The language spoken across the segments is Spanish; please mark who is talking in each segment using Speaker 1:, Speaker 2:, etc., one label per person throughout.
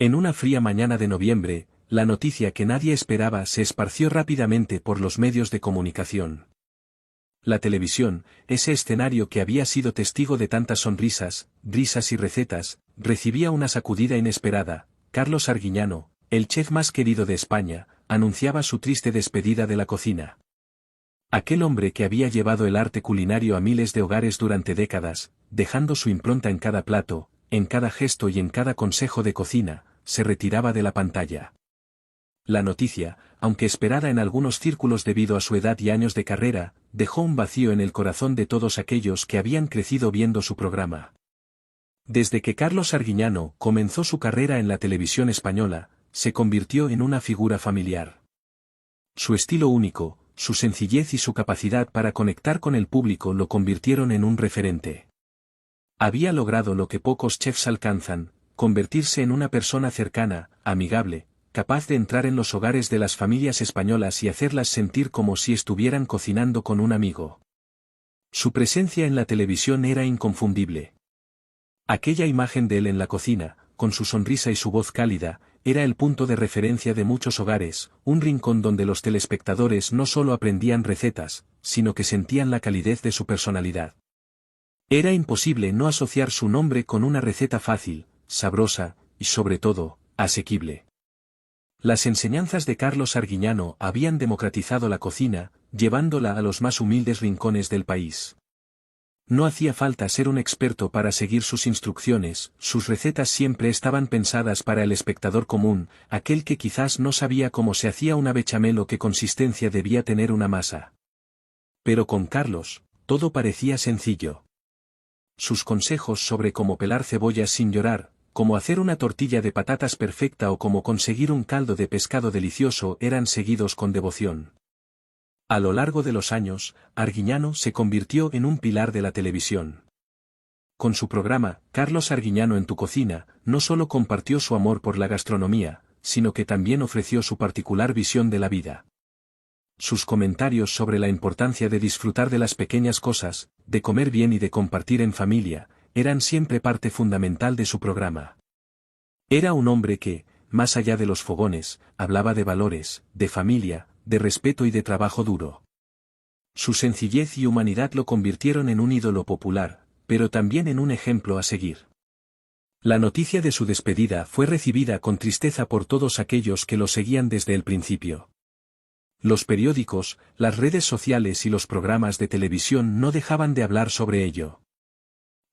Speaker 1: En una fría mañana de noviembre, la noticia que nadie esperaba se esparció rápidamente por los medios de comunicación. La televisión, ese escenario que había sido testigo de tantas sonrisas, risas y recetas, recibía una sacudida inesperada. Carlos Arguiñano, el chef más querido de España, anunciaba su triste despedida de la cocina. Aquel hombre que había llevado el arte culinario a miles de hogares durante décadas, dejando su impronta en cada plato, en cada gesto y en cada consejo de cocina, se retiraba de la pantalla. La noticia, aunque esperada en algunos círculos debido a su edad y años de carrera, dejó un vacío en el corazón de todos aquellos que habían crecido viendo su programa. Desde que Carlos Arguiñano comenzó su carrera en la televisión española, se convirtió en una figura familiar. Su estilo único, su sencillez y su capacidad para conectar con el público lo convirtieron en un referente. Había logrado lo que pocos chefs alcanzan, convertirse en una persona cercana, amigable, capaz de entrar en los hogares de las familias españolas y hacerlas sentir como si estuvieran cocinando con un amigo. Su presencia en la televisión era inconfundible. Aquella imagen de él en la cocina, con su sonrisa y su voz cálida, era el punto de referencia de muchos hogares, un rincón donde los telespectadores no solo aprendían recetas, sino que sentían la calidez de su personalidad. Era imposible no asociar su nombre con una receta fácil, sabrosa, y sobre todo, asequible. Las enseñanzas de Carlos Arguiñano habían democratizado la cocina, llevándola a los más humildes rincones del país. No hacía falta ser un experto para seguir sus instrucciones, sus recetas siempre estaban pensadas para el espectador común, aquel que quizás no sabía cómo se hacía una bechamel o qué consistencia debía tener una masa. Pero con Carlos, todo parecía sencillo. Sus consejos sobre cómo pelar cebollas sin llorar, cómo hacer una tortilla de patatas perfecta o cómo conseguir un caldo de pescado delicioso eran seguidos con devoción. A lo largo de los años, Arguiñano se convirtió en un pilar de la televisión. Con su programa, Carlos Arguiñano en tu cocina, no solo compartió su amor por la gastronomía, sino que también ofreció su particular visión de la vida. Sus comentarios sobre la importancia de disfrutar de las pequeñas cosas, de comer bien y de compartir en familia, eran siempre parte fundamental de su programa. Era un hombre que, más allá de los fogones, hablaba de valores, de familia, de respeto y de trabajo duro. Su sencillez y humanidad lo convirtieron en un ídolo popular, pero también en un ejemplo a seguir. La noticia de su despedida fue recibida con tristeza por todos aquellos que lo seguían desde el principio. Los periódicos, las redes sociales y los programas de televisión no dejaban de hablar sobre ello.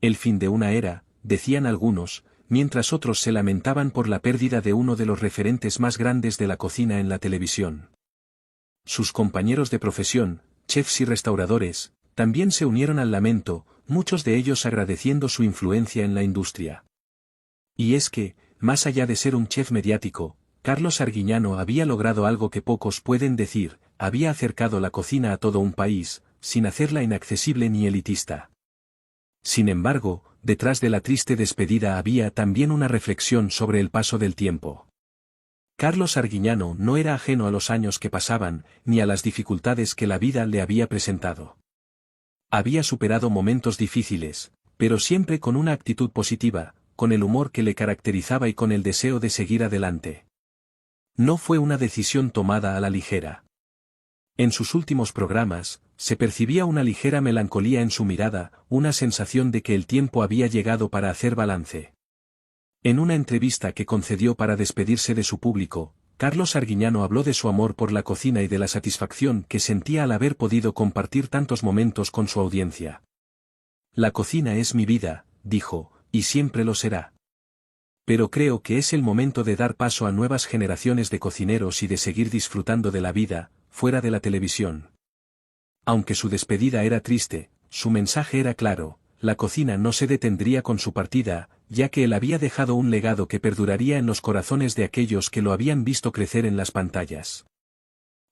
Speaker 1: El fin de una era, decían algunos, mientras otros se lamentaban por la pérdida de uno de los referentes más grandes de la cocina en la televisión. Sus compañeros de profesión, chefs y restauradores, también se unieron al lamento, muchos de ellos agradeciendo su influencia en la industria. Y es que, más allá de ser un chef mediático, Carlos Arguiñano había logrado algo que pocos pueden decir, había acercado la cocina a todo un país, sin hacerla inaccesible ni elitista. Sin embargo, detrás de la triste despedida había también una reflexión sobre el paso del tiempo. Carlos Arguiñano no era ajeno a los años que pasaban, ni a las dificultades que la vida le había presentado. Había superado momentos difíciles, pero siempre con una actitud positiva, con el humor que le caracterizaba y con el deseo de seguir adelante. No fue una decisión tomada a la ligera. En sus últimos programas, se percibía una ligera melancolía en su mirada, una sensación de que el tiempo había llegado para hacer balance. En una entrevista que concedió para despedirse de su público, Carlos Arguiñano habló de su amor por la cocina y de la satisfacción que sentía al haber podido compartir tantos momentos con su audiencia. La cocina es mi vida, dijo, y siempre lo será. Pero creo que es el momento de dar paso a nuevas generaciones de cocineros y de seguir disfrutando de la vida, fuera de la televisión. Aunque su despedida era triste, su mensaje era claro, la cocina no se detendría con su partida, ya que él había dejado un legado que perduraría en los corazones de aquellos que lo habían visto crecer en las pantallas.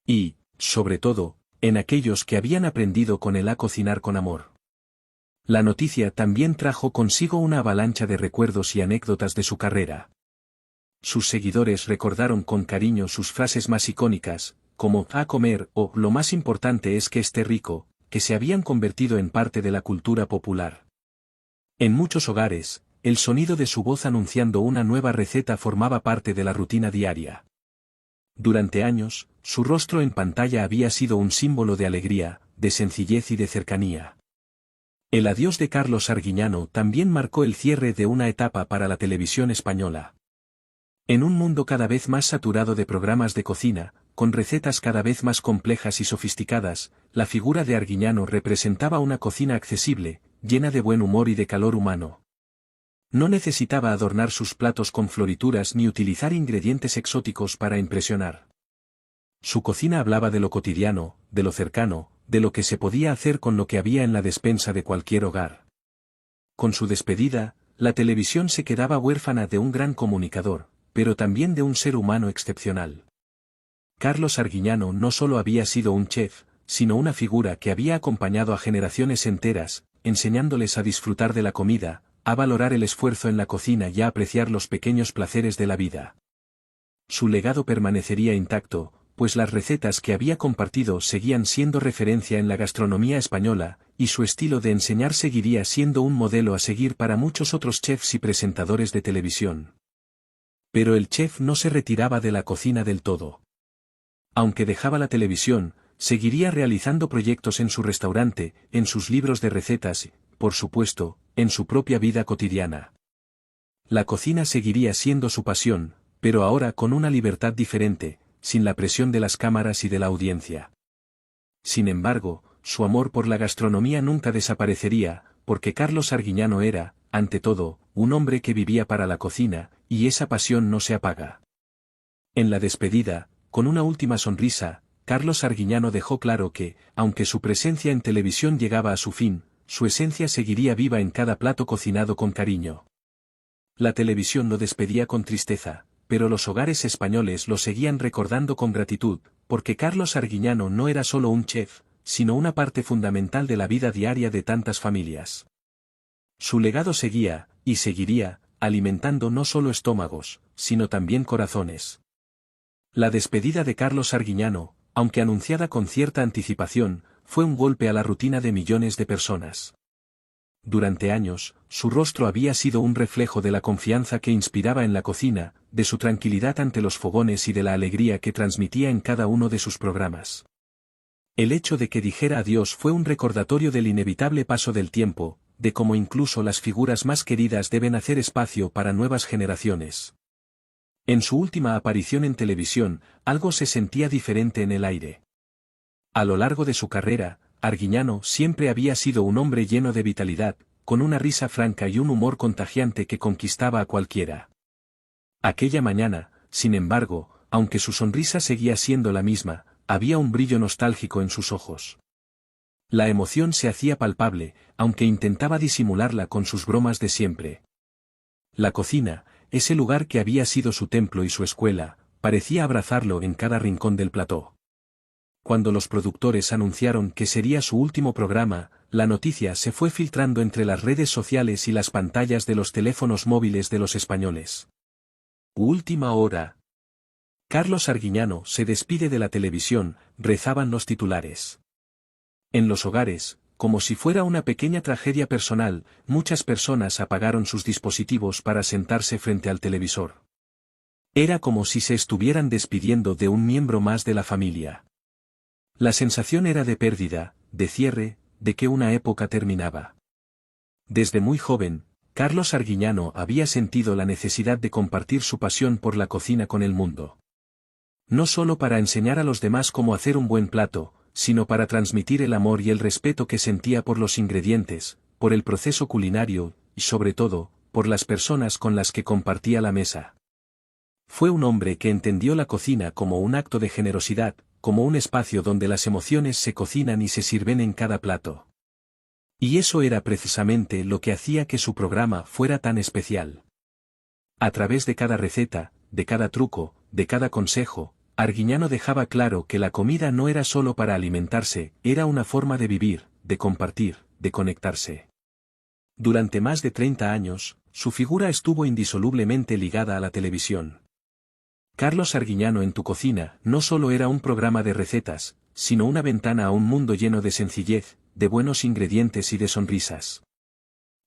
Speaker 1: Y, sobre todo, en aquellos que habían aprendido con él a cocinar con amor. La noticia también trajo consigo una avalancha de recuerdos y anécdotas de su carrera. Sus seguidores recordaron con cariño sus frases más icónicas, como "a comer" o "lo más importante es que esté rico", que se habían convertido en parte de la cultura popular. En muchos hogares, el sonido de su voz anunciando una nueva receta formaba parte de la rutina diaria. Durante años, su rostro en pantalla había sido un símbolo de alegría, de sencillez y de cercanía. El adiós de Carlos Arguiñano también marcó el cierre de una etapa para la televisión española. En un mundo cada vez más saturado de programas de cocina, con recetas cada vez más complejas y sofisticadas, la figura de Arguiñano representaba una cocina accesible, llena de buen humor y de calor humano. No necesitaba adornar sus platos con florituras ni utilizar ingredientes exóticos para impresionar. Su cocina hablaba de lo cotidiano, de lo cercano, de lo que se podía hacer con lo que había en la despensa de cualquier hogar. Con su despedida, la televisión se quedaba huérfana de un gran comunicador, pero también de un ser humano excepcional. Carlos Arguiñano no solo había sido un chef, sino una figura que había acompañado a generaciones enteras, enseñándoles a disfrutar de la comida, a valorar el esfuerzo en la cocina y a apreciar los pequeños placeres de la vida. Su legado permanecería intacto, pues las recetas que había compartido seguían siendo referencia en la gastronomía española, y su estilo de enseñar seguiría siendo un modelo a seguir para muchos otros chefs y presentadores de televisión. Pero el chef no se retiraba de la cocina del todo. Aunque dejaba la televisión, seguiría realizando proyectos en su restaurante, en sus libros de recetas y, por supuesto, en su propia vida cotidiana. La cocina seguiría siendo su pasión, pero ahora con una libertad diferente, sin la presión de las cámaras y de la audiencia. Sin embargo, su amor por la gastronomía nunca desaparecería, porque Carlos Arguiñano era, ante todo, un hombre que vivía para la cocina, y esa pasión no se apaga. En la despedida, con una última sonrisa, Carlos Arguiñano dejó claro que, aunque su presencia en televisión llegaba a su fin, su esencia seguiría viva en cada plato cocinado con cariño. La televisión lo despedía con tristeza, pero los hogares españoles lo seguían recordando con gratitud, porque Carlos Arguiñano no era solo un chef, sino una parte fundamental de la vida diaria de tantas familias. Su legado seguía, y seguiría, alimentando no solo estómagos, sino también corazones. La despedida de Carlos Arguiñano, aunque anunciada con cierta anticipación, fue un golpe a la rutina de millones de personas. Durante años, su rostro había sido un reflejo de la confianza que inspiraba en la cocina, de su tranquilidad ante los fogones y de la alegría que transmitía en cada uno de sus programas. El hecho de que dijera adiós fue un recordatorio del inevitable paso del tiempo, de cómo incluso las figuras más queridas deben hacer espacio para nuevas generaciones. En su última aparición en televisión, algo se sentía diferente en el aire. A lo largo de su carrera, Arguiñano siempre había sido un hombre lleno de vitalidad, con una risa franca y un humor contagiante que conquistaba a cualquiera. Aquella mañana, sin embargo, aunque su sonrisa seguía siendo la misma, había un brillo nostálgico en sus ojos. La emoción se hacía palpable, aunque intentaba disimularla con sus bromas de siempre. La cocina, ese lugar que había sido su templo y su escuela, parecía abrazarlo en cada rincón del plató. Cuando los productores anunciaron que sería su último programa, la noticia se fue filtrando entre las redes sociales y las pantallas de los teléfonos móviles de los españoles. Última hora. Carlos Arguiñano se despide de la televisión, rezaban los titulares. En los hogares, como si fuera una pequeña tragedia personal, muchas personas apagaron sus dispositivos para sentarse frente al televisor. Era como si se estuvieran despidiendo de un miembro más de la familia. La sensación era de pérdida, de cierre, de que una época terminaba. Desde muy joven, Carlos Arguiñano había sentido la necesidad de compartir su pasión por la cocina con el mundo. No solo para enseñar a los demás cómo hacer un buen plato, sino para transmitir el amor y el respeto que sentía por los ingredientes, por el proceso culinario, y sobre todo, por las personas con las que compartía la mesa. Fue un hombre que entendió la cocina como un acto de generosidad, como un espacio donde las emociones se cocinan y se sirven en cada plato. Y eso era precisamente lo que hacía que su programa fuera tan especial. A través de cada receta, de cada truco, de cada consejo, Arguiñano dejaba claro que la comida no era solo para alimentarse, era una forma de vivir, de compartir, de conectarse. Durante más de 30 años, su figura estuvo indisolublemente ligada a la televisión. Carlos Arguiñano en tu cocina no solo era un programa de recetas, sino una ventana a un mundo lleno de sencillez, de buenos ingredientes y de sonrisas.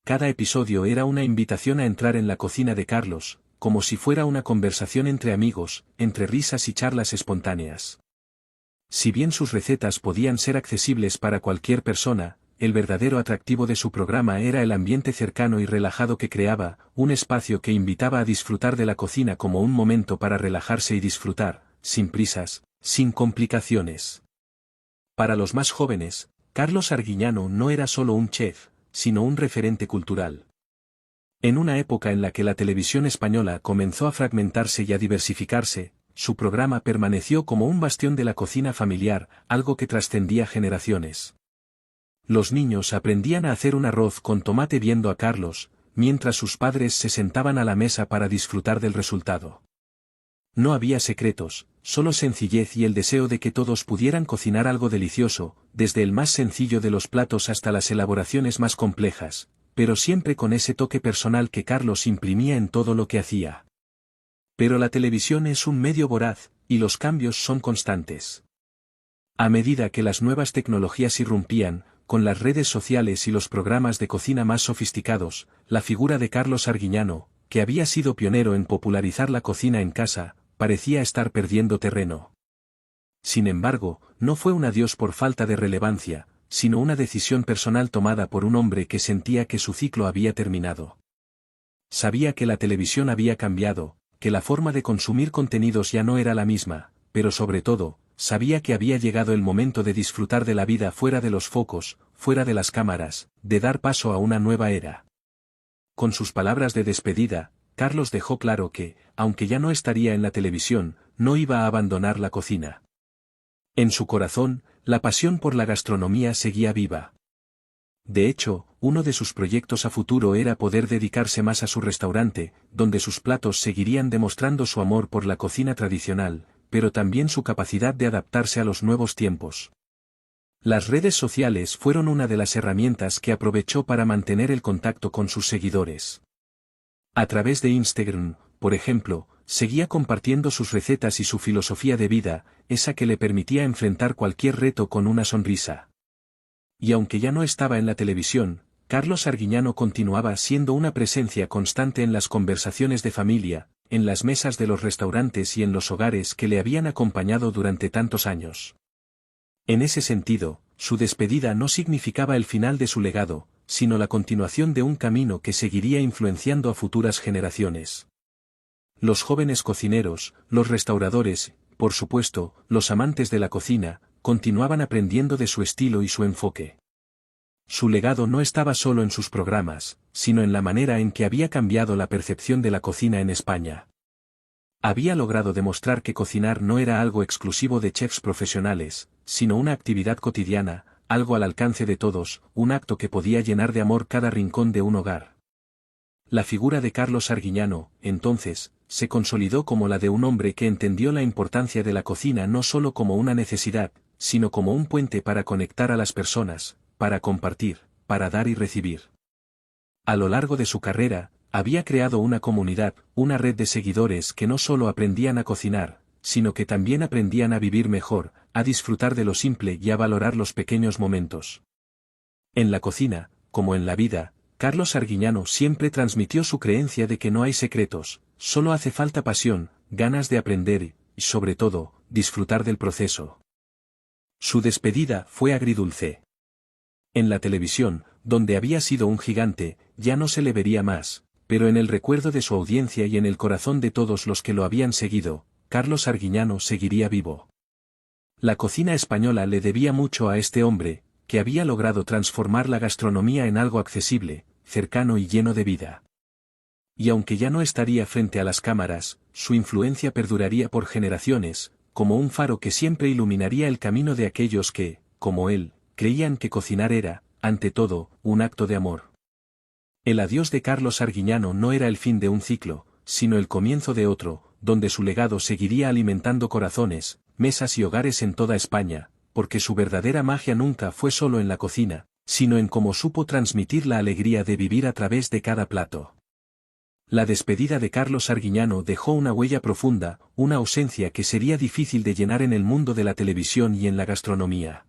Speaker 1: Cada episodio era una invitación a entrar en la cocina de Carlos, como si fuera una conversación entre amigos, entre risas y charlas espontáneas. Si bien sus recetas podían ser accesibles para cualquier persona, el verdadero atractivo de su programa era el ambiente cercano y relajado que creaba, un espacio que invitaba a disfrutar de la cocina como un momento para relajarse y disfrutar, sin prisas, sin complicaciones. Para los más jóvenes, Carlos Arguiñano no era solo un chef, sino un referente cultural. En una época en la que la televisión española comenzó a fragmentarse y a diversificarse, su programa permaneció como un bastión de la cocina familiar, algo que trascendía generaciones. Los niños aprendían a hacer un arroz con tomate viendo a Carlos, mientras sus padres se sentaban a la mesa para disfrutar del resultado. No había secretos, solo sencillez y el deseo de que todos pudieran cocinar algo delicioso, desde el más sencillo de los platos hasta las elaboraciones más complejas, pero siempre con ese toque personal que Carlos imprimía en todo lo que hacía. Pero la televisión es un medio voraz, y los cambios son constantes. A medida que las nuevas tecnologías irrumpían, con las redes sociales y los programas de cocina más sofisticados, la figura de Carlos Arguiñano, que había sido pionero en popularizar la cocina en casa, parecía estar perdiendo terreno. Sin embargo, no fue un adiós por falta de relevancia, sino una decisión personal tomada por un hombre que sentía que su ciclo había terminado. Sabía que la televisión había cambiado, que la forma de consumir contenidos ya no era la misma, pero sobre todo, sabía que había llegado el momento de disfrutar de la vida fuera de los focos, fuera de las cámaras, de dar paso a una nueva era. Con sus palabras de despedida, Carlos dejó claro que, aunque ya no estaría en la televisión, no iba a abandonar la cocina. En su corazón, la pasión por la gastronomía seguía viva. De hecho, uno de sus proyectos a futuro era poder dedicarse más a su restaurante, donde sus platos seguirían demostrando su amor por la cocina tradicional, pero también su capacidad de adaptarse a los nuevos tiempos. Las redes sociales fueron una de las herramientas que aprovechó para mantener el contacto con sus seguidores. A través de Instagram, por ejemplo, seguía compartiendo sus recetas y su filosofía de vida, esa que le permitía enfrentar cualquier reto con una sonrisa. Y aunque ya no estaba en la televisión, Carlos Arguiñano continuaba siendo una presencia constante en las conversaciones de familia, en las mesas de los restaurantes y en los hogares que le habían acompañado durante tantos años. En ese sentido, su despedida no significaba el final de su legado, sino la continuación de un camino que seguiría influenciando a futuras generaciones. Los jóvenes cocineros, los restauradores, por supuesto, los amantes de la cocina, continuaban aprendiendo de su estilo y su enfoque. Su legado no estaba solo en sus programas, sino en la manera en que había cambiado la percepción de la cocina en España. Había logrado demostrar que cocinar no era algo exclusivo de chefs profesionales, sino una actividad cotidiana, algo al alcance de todos, un acto que podía llenar de amor cada rincón de un hogar. La figura de Carlos Arguiñano, entonces, se consolidó como la de un hombre que entendió la importancia de la cocina no solo como una necesidad, sino como un puente para conectar a las personas, para compartir, para dar y recibir. A lo largo de su carrera, había creado una comunidad, una red de seguidores que no solo aprendían a cocinar, sino que también aprendían a vivir mejor, a disfrutar de lo simple y a valorar los pequeños momentos. En la cocina, como en la vida, Carlos Arguiñano siempre transmitió su creencia de que no hay secretos, solo hace falta pasión, ganas de aprender y, sobre todo, disfrutar del proceso. Su despedida fue agridulce. En la televisión, donde había sido un gigante, ya no se le vería más, pero en el recuerdo de su audiencia y en el corazón de todos los que lo habían seguido, Carlos Arguiñano seguiría vivo. La cocina española le debía mucho a este hombre, que había logrado transformar la gastronomía en algo accesible, cercano y lleno de vida. Y aunque ya no estaría frente a las cámaras, su influencia perduraría por generaciones, como un faro que siempre iluminaría el camino de aquellos que, como él, creían que cocinar era, ante todo, un acto de amor. El adiós de Carlos Arguiñano no era el fin de un ciclo, sino el comienzo de otro, donde su legado seguiría alimentando corazones, mesas y hogares en toda España, porque su verdadera magia nunca fue solo en la cocina, sino en cómo supo transmitir la alegría de vivir a través de cada plato. La despedida de Carlos Arguiñano dejó una huella profunda, una ausencia que sería difícil de llenar en el mundo de la televisión y en la gastronomía.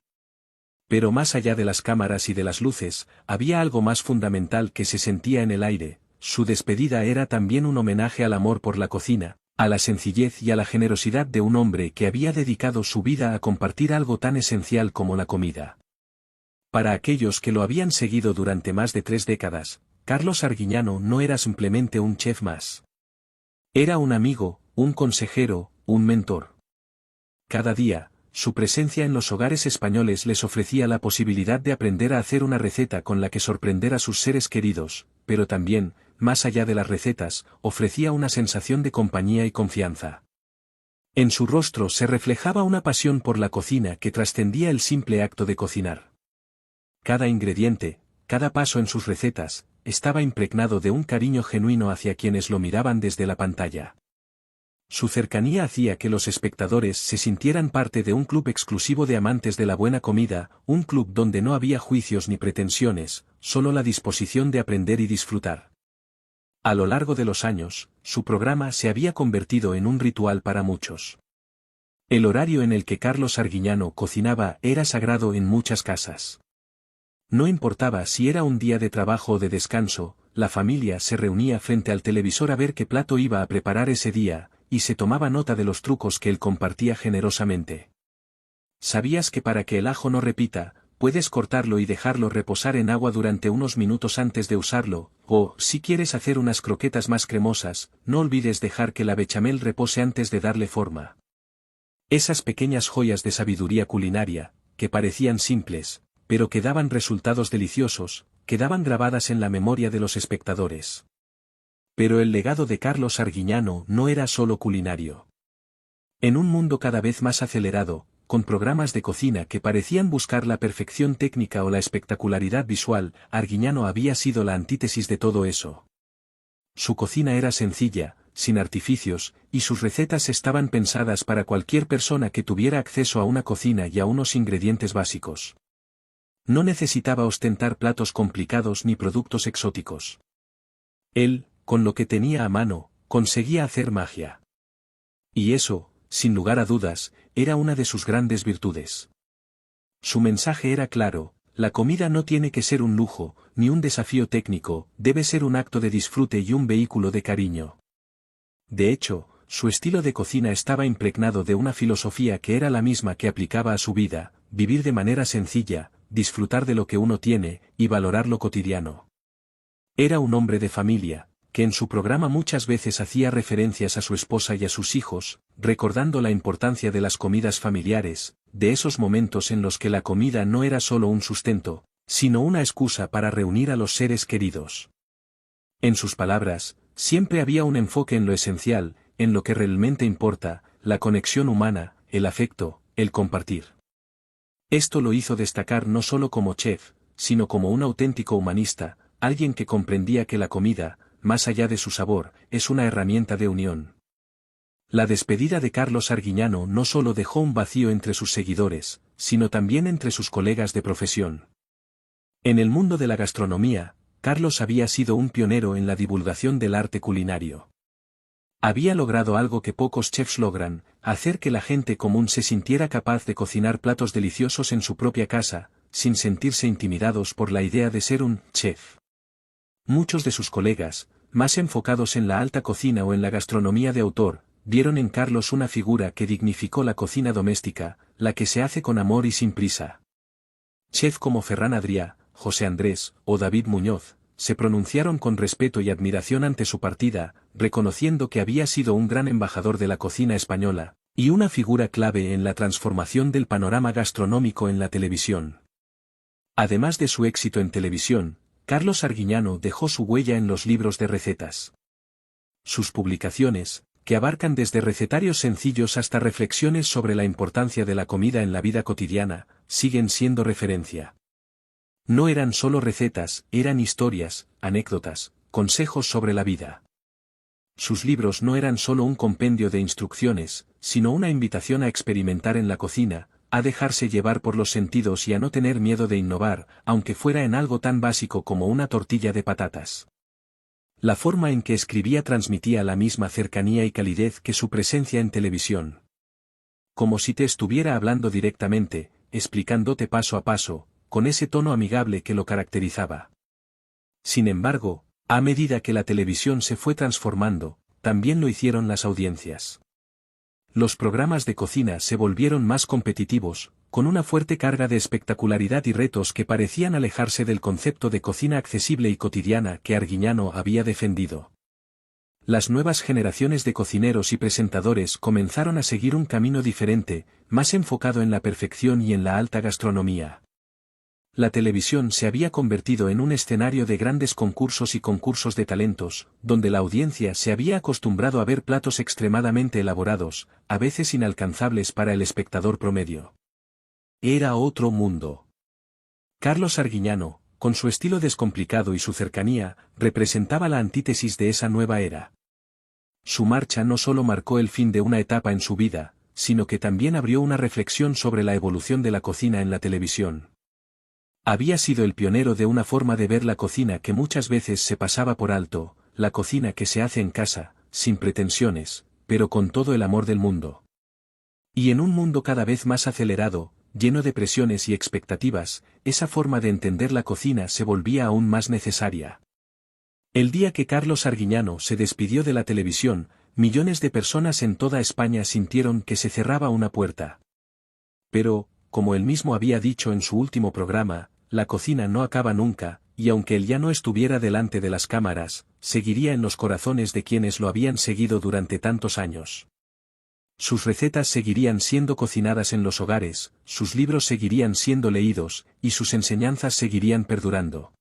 Speaker 1: Pero más allá de las cámaras y de las luces, había algo más fundamental que se sentía en el aire. Su despedida era también un homenaje al amor por la cocina, a la sencillez y a la generosidad de un hombre que había dedicado su vida a compartir algo tan esencial como la comida. Para aquellos que lo habían seguido durante más de 3 décadas, Carlos Arguiñano no era simplemente un chef más. Era un amigo, un consejero, un mentor. Cada día, su presencia en los hogares españoles les ofrecía la posibilidad de aprender a hacer una receta con la que sorprender a sus seres queridos, pero también, más allá de las recetas, ofrecía una sensación de compañía y confianza. En su rostro se reflejaba una pasión por la cocina que trascendía el simple acto de cocinar. Cada ingrediente, cada paso en sus recetas, estaba impregnado de un cariño genuino hacia quienes lo miraban desde la pantalla. Su cercanía hacía que los espectadores se sintieran parte de un club exclusivo de amantes de la buena comida, un club donde no había juicios ni pretensiones, solo la disposición de aprender y disfrutar. A lo largo de los años, su programa se había convertido en un ritual para muchos. El horario en el que Carlos Arguiñano cocinaba era sagrado en muchas casas. No importaba si era un día de trabajo o de descanso, la familia se reunía frente al televisor a ver qué plato iba a preparar ese día, y se tomaba nota de los trucos que él compartía generosamente. ¿Sabías que para que el ajo no repita, puedes cortarlo y dejarlo reposar en agua durante unos minutos antes de usarlo? O, si quieres hacer unas croquetas más cremosas, no olvides dejar que la bechamel repose antes de darle forma. Esas pequeñas joyas de sabiduría culinaria, que parecían simples, pero que daban resultados deliciosos, quedaban grabadas en la memoria de los espectadores. Pero el legado de Carlos Arguiñano no era solo culinario. En un mundo cada vez más acelerado, con programas de cocina que parecían buscar la perfección técnica o la espectacularidad visual, Arguiñano había sido la antítesis de todo eso. Su cocina era sencilla, sin artificios, y sus recetas estaban pensadas para cualquier persona que tuviera acceso a una cocina y a unos ingredientes básicos. No necesitaba ostentar platos complicados ni productos exóticos. Él, con lo que tenía a mano, conseguía hacer magia. Y eso, sin lugar a dudas, era una de sus grandes virtudes. Su mensaje era claro: la comida no tiene que ser un lujo, ni un desafío técnico, debe ser un acto de disfrute y un vehículo de cariño. De hecho, su estilo de cocina estaba impregnado de una filosofía que era la misma que aplicaba a su vida: vivir de manera sencilla, disfrutar de lo que uno tiene, y valorar lo cotidiano. Era un hombre de familia, que en su programa muchas veces hacía referencias a su esposa y a sus hijos, recordando la importancia de las comidas familiares, de esos momentos en los que la comida no era solo un sustento, sino una excusa para reunir a los seres queridos. En sus palabras, siempre había un enfoque en lo esencial, en lo que realmente importa, la conexión humana, el afecto, el compartir. Esto lo hizo destacar no solo como chef, sino como un auténtico humanista, alguien que comprendía que la comida, más allá de su sabor, es una herramienta de unión. La despedida de Carlos Arguiñano no solo dejó un vacío entre sus seguidores, sino también entre sus colegas de profesión. En el mundo de la gastronomía, Carlos había sido un pionero en la divulgación del arte culinario. Había logrado algo que pocos chefs logran: hacer que la gente común se sintiera capaz de cocinar platos deliciosos en su propia casa, sin sentirse intimidados por la idea de ser un chef. Muchos de sus colegas, más enfocados en la alta cocina o en la gastronomía de autor, vieron en Carlos una figura que dignificó la cocina doméstica, la que se hace con amor y sin prisa. Chefs como Ferran Adrià, José Andrés, o David Muñoz, se pronunciaron con respeto y admiración ante su partida, reconociendo que había sido un gran embajador de la cocina española, y una figura clave en la transformación del panorama gastronómico en la televisión. Además de su éxito en televisión, Carlos Arguiñano dejó su huella en los libros de recetas. Sus publicaciones, que abarcan desde recetarios sencillos hasta reflexiones sobre la importancia de la comida en la vida cotidiana, siguen siendo referencia. No eran solo recetas, eran historias, anécdotas, consejos sobre la vida. Sus libros no eran solo un compendio de instrucciones, sino una invitación a experimentar en la cocina, a dejarse llevar por los sentidos y a no tener miedo de innovar, aunque fuera en algo tan básico como una tortilla de patatas. La forma en que escribía transmitía la misma cercanía y calidez que su presencia en televisión. Como si te estuviera hablando directamente, explicándote paso a paso, con ese tono amigable que lo caracterizaba. Sin embargo, a medida que la televisión se fue transformando, también lo hicieron las audiencias. Los programas de cocina se volvieron más competitivos, con una fuerte carga de espectacularidad y retos que parecían alejarse del concepto de cocina accesible y cotidiana que Arguiñano había defendido. Las nuevas generaciones de cocineros y presentadores comenzaron a seguir un camino diferente, más enfocado en la perfección y en la alta gastronomía. La televisión se había convertido en un escenario de grandes concursos y concursos de talentos, donde la audiencia se había acostumbrado a ver platos extremadamente elaborados, a veces inalcanzables para el espectador promedio. Era otro mundo. Carlos Arguiñano, con su estilo descomplicado y su cercanía, representaba la antítesis de esa nueva era. Su marcha no solo marcó el fin de una etapa en su vida, sino que también abrió una reflexión sobre la evolución de la cocina en la televisión. Había sido el pionero de una forma de ver la cocina que muchas veces se pasaba por alto, la cocina que se hace en casa, sin pretensiones, pero con todo el amor del mundo. Y en un mundo cada vez más acelerado, lleno de presiones y expectativas, esa forma de entender la cocina se volvía aún más necesaria. El día que Carlos Arguiñano se despidió de la televisión, millones de personas en toda España sintieron que se cerraba una puerta. Pero, como él mismo había dicho en su último programa, la cocina no acaba nunca, y aunque él ya no estuviera delante de las cámaras, seguiría en los corazones de quienes lo habían seguido durante tantos años. Sus recetas seguirían siendo cocinadas en los hogares, sus libros seguirían siendo leídos, y sus enseñanzas seguirían perdurando.